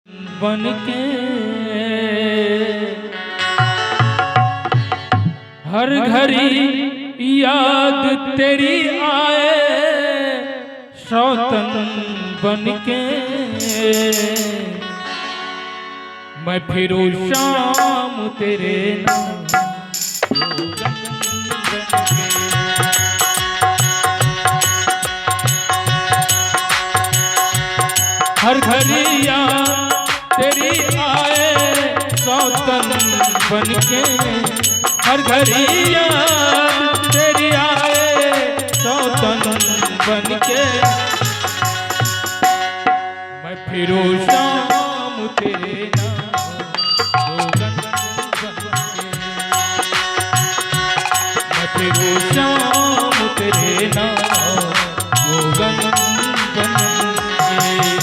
बन के हर घड़ी याद तेरी आए सौतन बन के मैं फिरूं शाम तेरे नाम हर घड़ी याद तेरी आए सौतन बन के हर घड़ी याद तेरी आए सौतन बन के मैं फिरूं शाम तेरे नाम जोगन बन के मैं फिरूं शाम तेरे नाम जोगन बन के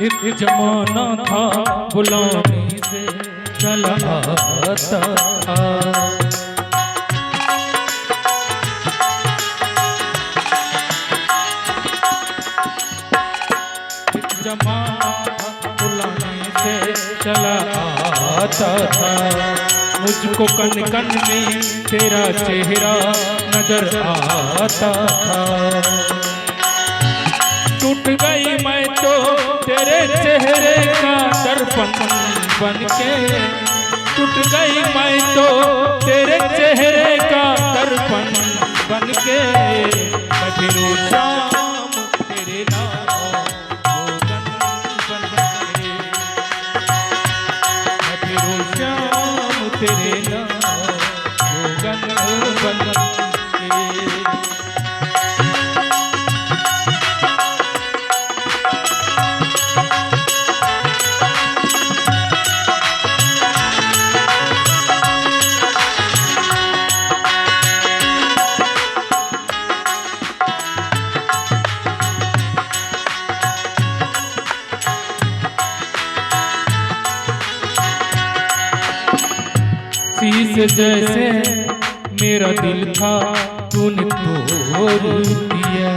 एक जमाना था बुलाने से चला आता था एक जमाना था बुलाने से चला आता था मुझको कन कन में तेरा चेहरा नजर आता था टूट गई मैं तो तेरे चेहरे का दर्पण बन के टूट गई मैं तो तेरे चेहरे का दर्पण बन के मैं फिरूं शाम तेरे नाम जोगन बन के मैं फिरूं शाम तेरे नाम जोगन बन के शीश जैसे मेरा दिल था तूने तोड़ दिया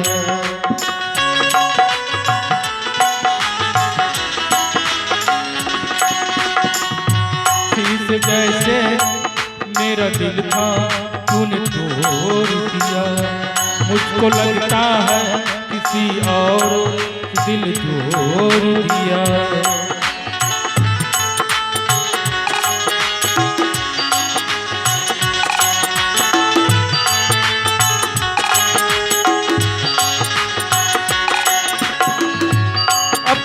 शीश जैसे मेरा दिल था तूने तोड़ दिया मुझको लगता है किसी और दिल तोड़ दिया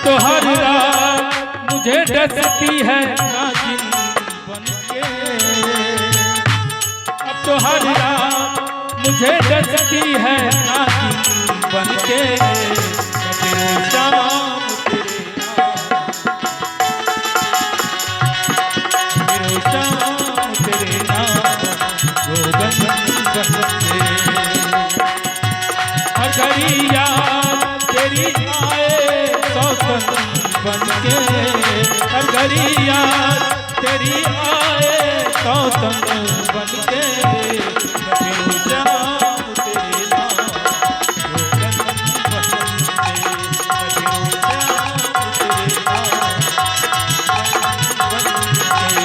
तो हर रात मुझे डसती है नागिन बन के अब तो हर रात मुझे डसती है नागिन बन के मैं फिरूं शाम तेरे नाम जोगन बन के हर घड़ी याद तेरी आए सौतन बन के हर घड़ी याद तेरी आए सौतन बन के मैं फिरूं शाम तेरे नाम जोगन बन के मैं फिरूं शाम तेरे नाम बन के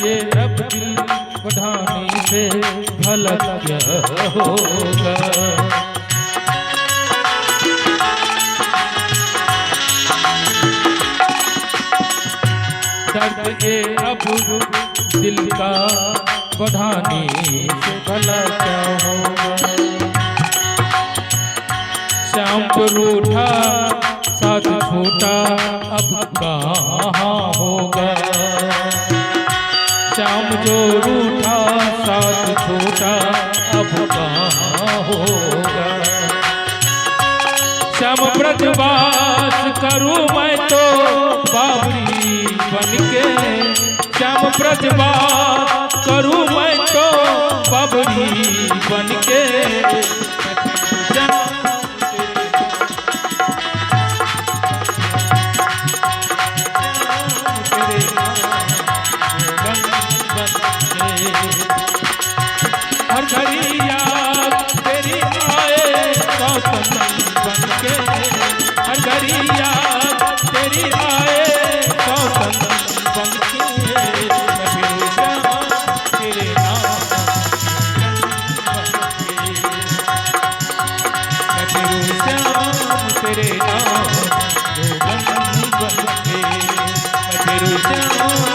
ये रब दिल बढ़ाने से भला क्या होगा दर्द ये अब दिल का बढ़ाने से भला क्या होगा। श्याम जो रूठा साथ छूटा अब कहाँ होगा। श्याम जो रूठा साथ छूटा अब कहाँ होगा। श्याम ब्रजवास करूँ मैं तो बावरी बनके। श्याम ब्रजवास करूँ मैं तो बावरी बनके। हर घड़ी याद तेरी आए सौतन बनके। हर घड़ी याद तेरी आए सौतन बनके। मैं फिरूं श्याम तेरे नाम बनके। मैं फिरूं श्याम तेरे नाम बनके। मैं फिरूं श्याम